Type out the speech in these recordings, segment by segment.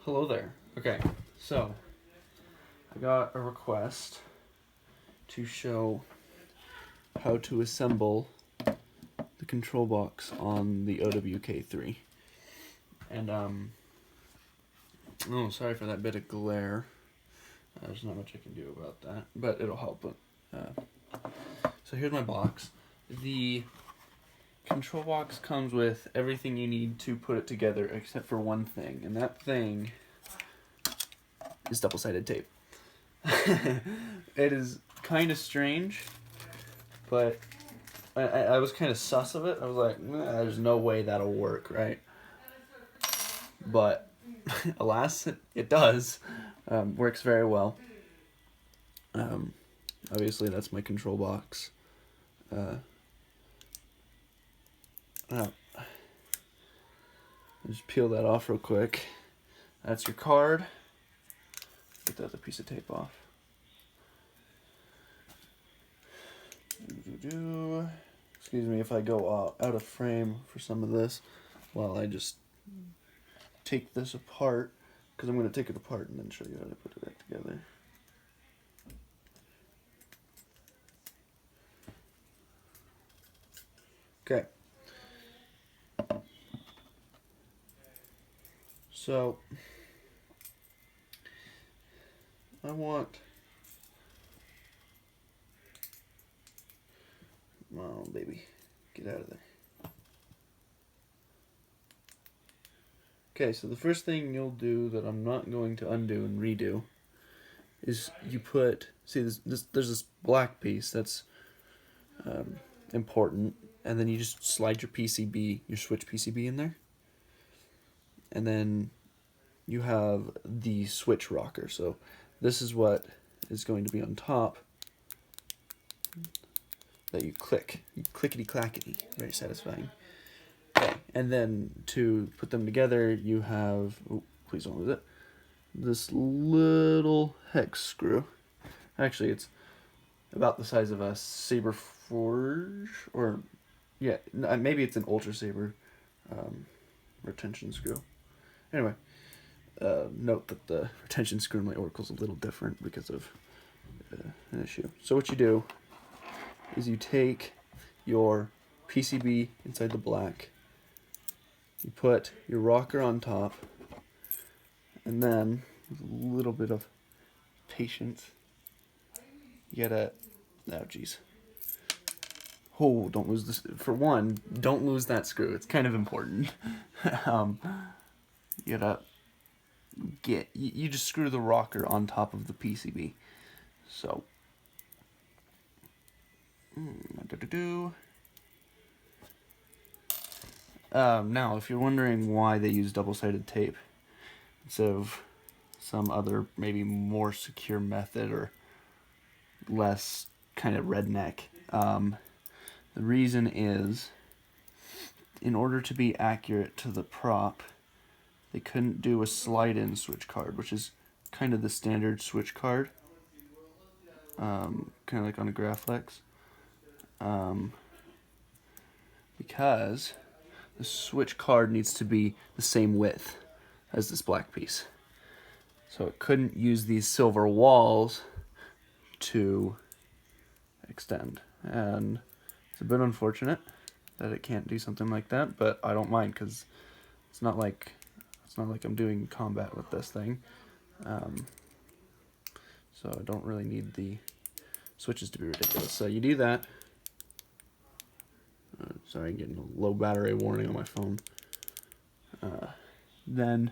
Hello there. Okay, so I got a request to show how to assemble the control box on the OWK3. And, oh, sorry for that bit of glare. There's not much I can do about that, but it'll help. So here's my box. The control box comes with everything you need to put it together except for one thing, and that thing is double-sided tape. It is kind of strange, but I was kind of sus of it. I was like, there's no way that'll work, right? But alas, it does. Works very well. Obviously, that's my control box. Just peel that off real quick. That's your card. Get the other piece of tape off. Excuse me if I go out of frame for some of this while I just take this apart, because I'm going to take it apart and then show you how to put it back together. Okay. So I want, oh baby, get out of there. Okay, so the first thing you'll do that I'm not going to undo and redo is you put, see there's this black piece that's important, and then you just slide your PCB, your switch PCB in there, and then you have the switch rocker. So this is what is going to be on top that you click, clickety clackety, very satisfying. Okay, and then to put them together, you have, oh, please don't lose it, this little hex screw. Actually, it's about the size of a Saber Forge, or yeah, maybe it's an Ultra Saber retention screw. Anyway, note that the retention screw in my Oracle's a little different because of an issue. So what you do is you take your PCB inside the black, you put your rocker on top, and then with a little bit of patience, you gotta, oh geez. Oh, don't lose this. For one, don't lose that screw. It's kind of important. You gotta you just screw the rocker on top of the PCB. So, now, if you're wondering why they use double-sided tape instead of some other, maybe more secure method or less kind of redneck, the reason is, in order to be accurate to the prop, they couldn't do a slide-in switch card, which is kind of the standard switch card, kind of like on a Graflex, because the switch card needs to be the same width as this black piece. So it couldn't use these silver walls to extend, and it's a bit unfortunate that it can't do something like that, but I don't mind, because it's not like I'm doing combat with this thing, so I don't really need the switches to be ridiculous. So you do that. Sorry, I'm getting a low battery warning on my phone. Then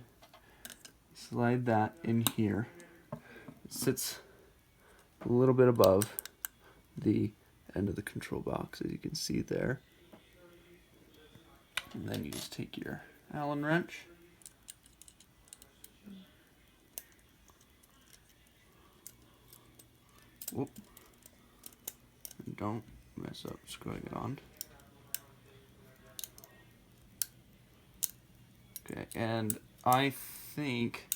slide that in here. It sits a little bit above the end of the control box, as you can see there. And then you just take your Allen wrench, whoop, and don't mess up screwing it on. Okay, and I think,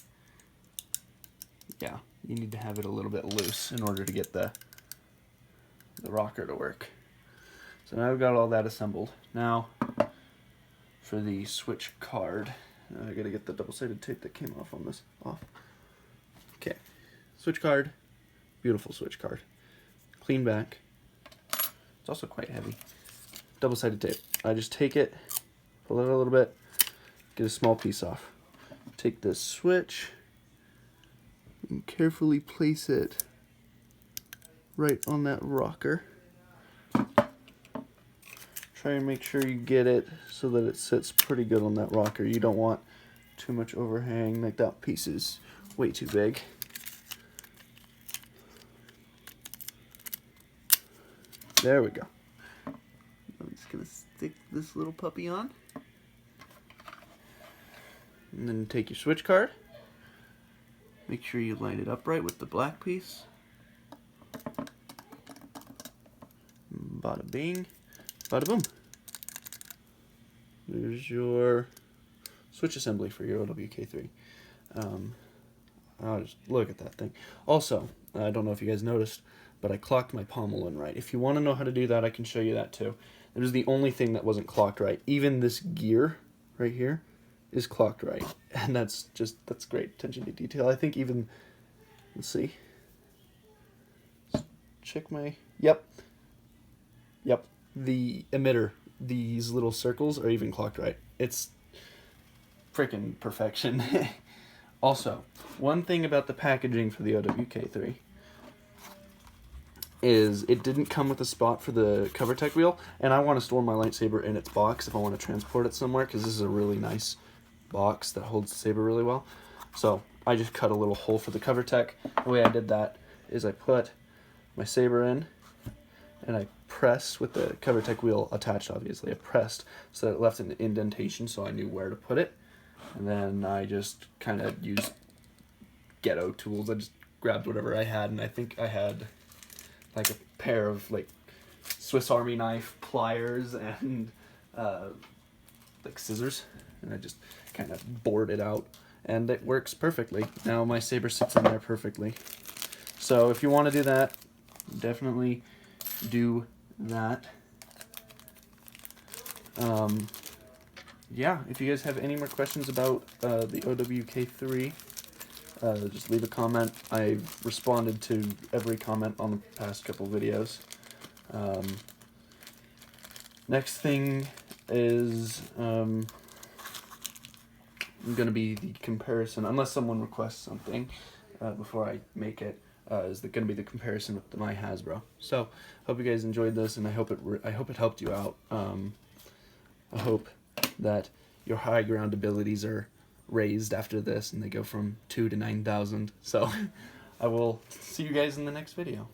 yeah, you need to have it a little bit loose in order to get the rocker to work. So now we've got all that assembled. Now, for the switch card, I gotta get the double-sided tape that came off on this off. Okay, switch card, beautiful switch card. Clean back. It's also quite heavy. Double-sided tape. I just take it, pull it a little bit, get a small piece off. Take this switch and carefully place it right on that rocker. Try and make sure you get it so that it sits pretty good on that rocker. You don't want too much overhang, like that piece is way too big. There we go. I'm just gonna stick this little puppy on. And then take your switch card. Make sure you line it up right with the black piece. Bada bing, bada boom. There's your switch assembly for your OWK3. Oh, just look at that thing. Also, I don't know if you guys noticed, but I clocked my pommel in right. If you want to know how to do that, I can show you that too. It was the only thing that wasn't clocked right. Even this gear right here is clocked right, and that's great attention to detail. I think even, let's see, check my, yep, the emitter, these little circles are even clocked right. It's freaking perfection. Also, one thing about the packaging for the OWK3 is it didn't come with a spot for the CoverTech wheel, and I want to store my lightsaber in its box if I want to transport it somewhere, because this is a really nice box that holds the saber really well. So I just cut a little hole for the CoverTech. The way I did that is I put my saber in, and I pressed with the CoverTech wheel attached, obviously. I pressed so that it left an indentation so I knew where to put it. And then I just kind of used ghetto tools. I just grabbed whatever I had, and I think I had like a pair of like Swiss Army knife pliers and like scissors, and I just kind of bored it out, and it works perfectly. Now my saber sits in there perfectly. So if you want to do that, definitely do that. Yeah, if you guys have any more questions about the OWK3, just leave a comment. I've responded to every comment on the past couple videos. Next thing is going to be the comparison, unless someone requests something before I make it, is going to be the comparison with my Hasbro. So, hope you guys enjoyed this, and I hope it helped you out. I hope that your high ground abilities are raised after this, and they go from 2 to 9,000. So, I will see you guys in the next video.